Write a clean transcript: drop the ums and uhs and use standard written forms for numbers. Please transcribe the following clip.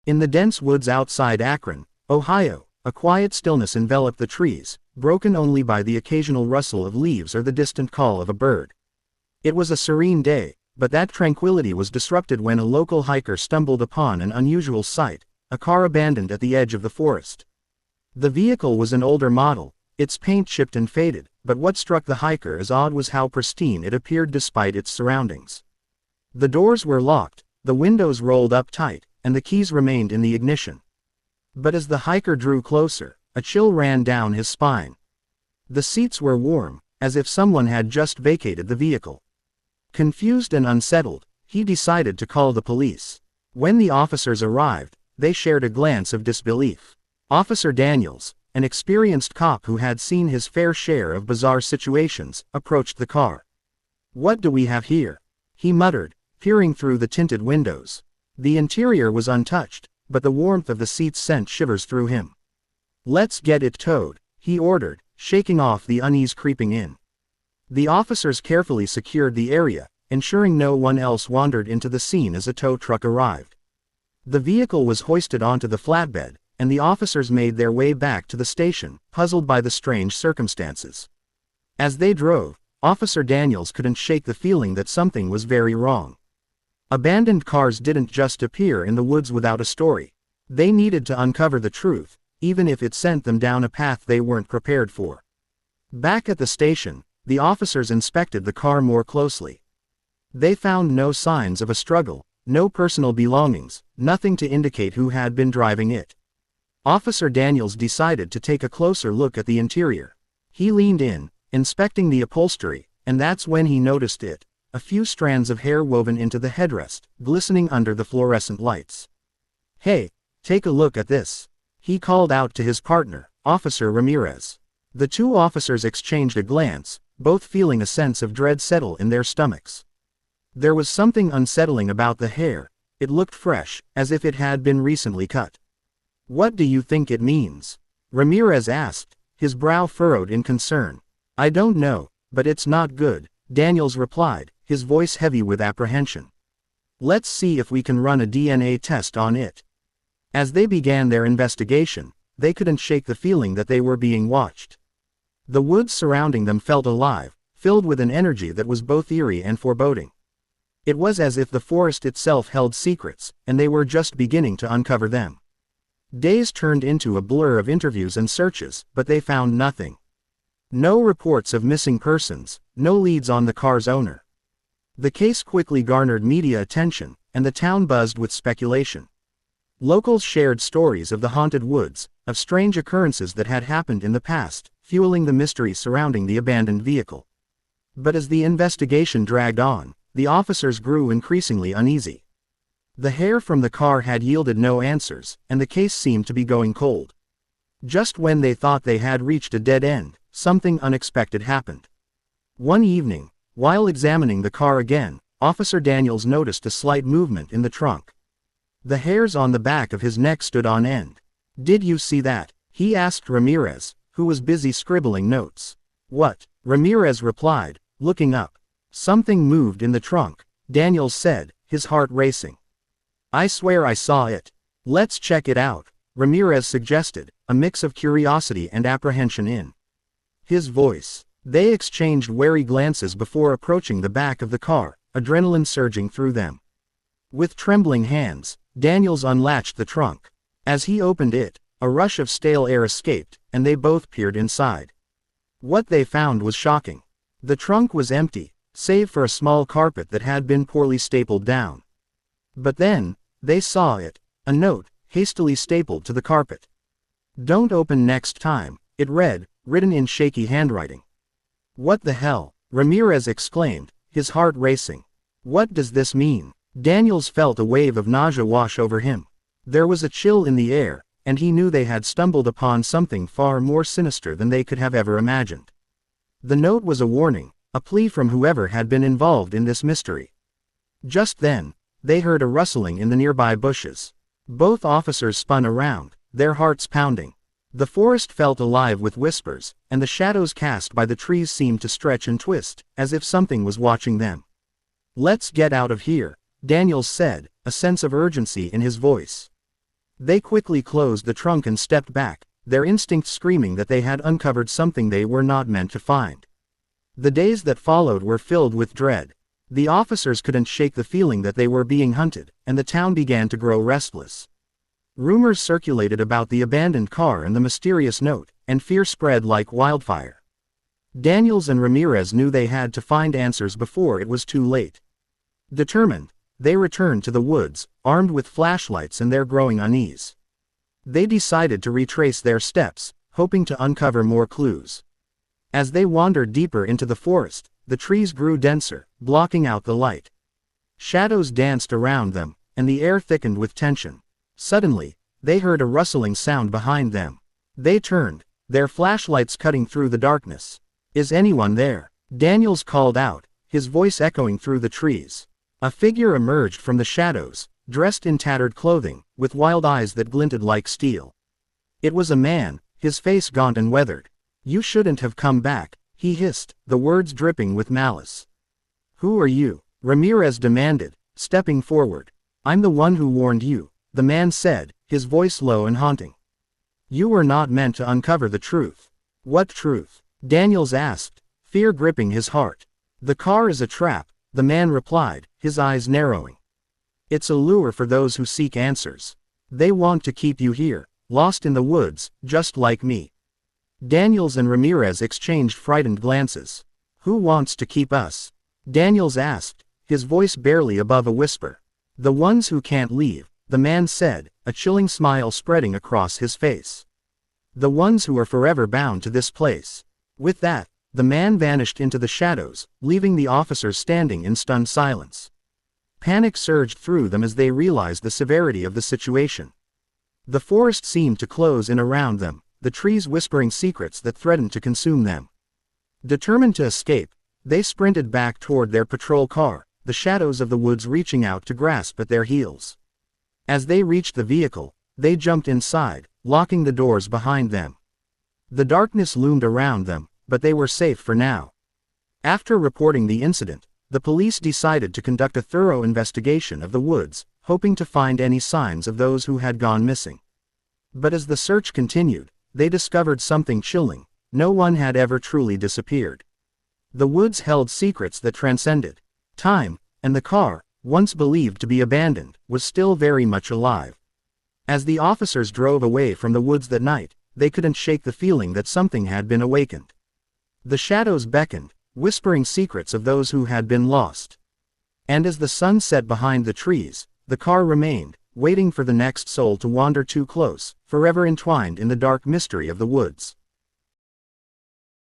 In the dense woods outside Akron, Ohio, a quiet stillness enveloped the trees, broken only by the occasional rustle of leaves or the distant call of a bird. It was a serene day, but that tranquility was disrupted when a local hiker stumbled upon an unusual sight, a car abandoned at the edge of the forest. The vehicle was an older model, its paint chipped and faded, but what struck the hiker as odd was how pristine it appeared despite its surroundings. The doors were locked, the windows rolled up tight, and the keys remained in the ignition. But as the hiker drew closer, a chill ran down his spine. The seats were warm, as if someone had just vacated the vehicle. Confused and unsettled, he decided to call the police. When the officers arrived, they shared a glance of disbelief. Officer Daniels, an experienced cop who had seen his fair share of bizarre situations, approached the car. "What do we have here?" he muttered, peering through the tinted windows. The interior was untouched, but the warmth of the seats sent shivers through him. "Let's get it towed," he ordered, shaking off the unease creeping in. The officers carefully secured the area, ensuring no one else wandered into the scene as a tow truck arrived. The vehicle was hoisted onto the flatbed, and the officers made their way back to the station, puzzled by the strange circumstances. As they drove, Officer Daniels couldn't shake the feeling that something was very wrong. Abandoned cars didn't just appear in the woods without a story. They needed to uncover the truth, even if it sent them down a path they weren't prepared for. Back at the station, the officers inspected the car more closely. They found no signs of a struggle, no personal belongings, nothing to indicate who had been driving it. Officer Daniels decided to take a closer look at the interior. He leaned in, inspecting the upholstery, and that's when he noticed it. A few strands of hair woven into the headrest, glistening under the fluorescent lights. "Hey, take a look at this," he called out to his partner, Officer Ramirez. The two officers exchanged a glance, both feeling a sense of dread settle in their stomachs. There was something unsettling about the hair. It looked fresh, as if it had been recently cut. "What do you think it means?" Ramirez asked, his brow furrowed in concern. "I don't know, but it's not good," Daniels replied, his voice heavy with apprehension. "Let's see if we can run a DNA test on it." As they began their investigation, they couldn't shake the feeling that they were being watched. The woods surrounding them felt alive, filled with an energy that was both eerie and foreboding. It was as if the forest itself held secrets, and they were just beginning to uncover them. Days turned into a blur of interviews and searches, but they found nothing. No reports of missing persons, no leads on the car's owner. The case quickly garnered media attention, and the town buzzed with speculation. Locals shared stories of the haunted woods, of strange occurrences that had happened in the past, fueling the mystery surrounding the abandoned vehicle. But as the investigation dragged on, the officers grew increasingly uneasy. The hair from the car had yielded no answers, and the case seemed to be going cold. Just when they thought they had reached a dead end, something unexpected happened. One evening, while examining the car again, Officer Daniels noticed a slight movement in the trunk. The hairs on the back of his neck stood on end. "Did you see that?" he asked Ramirez, who was busy scribbling notes. "What?" Ramirez replied, looking up. "Something moved in the trunk," Daniels said, his heart racing. "I swear I saw it." "Let's check it out," Ramirez suggested, a mix of curiosity and apprehension in his voice. They exchanged wary glances before approaching the back of the car, adrenaline surging through them. With trembling hands, Daniels unlatched the trunk. As he opened it, a rush of stale air escaped, and they both peered inside. What they found was shocking. The trunk was empty, save for a small carpet that had been poorly stapled down. But then, they saw it, a note, hastily stapled to the carpet. "Don't open next time," it read, written in shaky handwriting. "What the hell?" Ramirez exclaimed, his heart racing. "What does this mean?" Daniels felt a wave of nausea wash over him. There was a chill in the air, and he knew they had stumbled upon something far more sinister than they could have ever imagined. The note was a warning, a plea from whoever had been involved in this mystery. Just then, they heard a rustling in the nearby bushes. Both officers spun around, their hearts pounding. The forest felt alive with whispers, and the shadows cast by the trees seemed to stretch and twist, as if something was watching them. "Let's get out of here," Daniels said, a sense of urgency in his voice. They quickly closed the trunk and stepped back, their instincts screaming that they had uncovered something they were not meant to find. The days that followed were filled with dread. The officers couldn't shake the feeling that they were being hunted, and the town began to grow restless. Rumors circulated about the abandoned car and the mysterious note, and fear spread like wildfire. Daniels and Ramirez knew they had to find answers before it was too late. Determined, they returned to the woods, armed with flashlights and their growing unease. They decided to retrace their steps, hoping to uncover more clues. As they wandered deeper into the forest, the trees grew denser, blocking out the light. Shadows danced around them, and the air thickened with tension. Suddenly, they heard a rustling sound behind them. They turned, their flashlights cutting through the darkness. "Is anyone there?" Daniels called out, his voice echoing through the trees. A figure emerged from the shadows, dressed in tattered clothing, with wild eyes that glinted like steel. It was a man, his face gaunt and weathered. "You shouldn't have come back," he hissed, the words dripping with malice. "Who are you?" Ramirez demanded, stepping forward. "I'm the one who warned you," the man said, his voice low and haunting. "You were not meant to uncover the truth." "What truth?" Daniels asked, fear gripping his heart. "The car is a trap," the man replied, his eyes narrowing. "It's a lure for those who seek answers. They want to keep you here, lost in the woods, just like me." Daniels and Ramirez exchanged frightened glances. "Who wants to keep us?" Daniels asked, his voice barely above a whisper. "The ones who can't leave," the man said, a chilling smile spreading across his face. "The ones who are forever bound to this place." With that, the man vanished into the shadows, leaving the officers standing in stunned silence. Panic surged through them as they realized the severity of the situation. The forest seemed to close in around them, the trees whispering secrets that threatened to consume them. Determined to escape, they sprinted back toward their patrol car, the shadows of the woods reaching out to grasp at their heels. As they reached the vehicle, they jumped inside, locking the doors behind them. The darkness loomed around them, but they were safe for now. After reporting the incident, the police decided to conduct a thorough investigation of the woods, hoping to find any signs of those who had gone missing. But as the search continued, they discovered something chilling: no one had ever truly disappeared. The woods held secrets that transcended time, and the car, once believed to be abandoned, was still very much alive. As the officers drove away from the woods that night, they couldn't shake the feeling that something had been awakened. The shadows beckoned, whispering secrets of those who had been lost. And as the sun set behind the trees, the car remained, waiting for the next soul to wander too close, forever entwined in the dark mystery of the woods.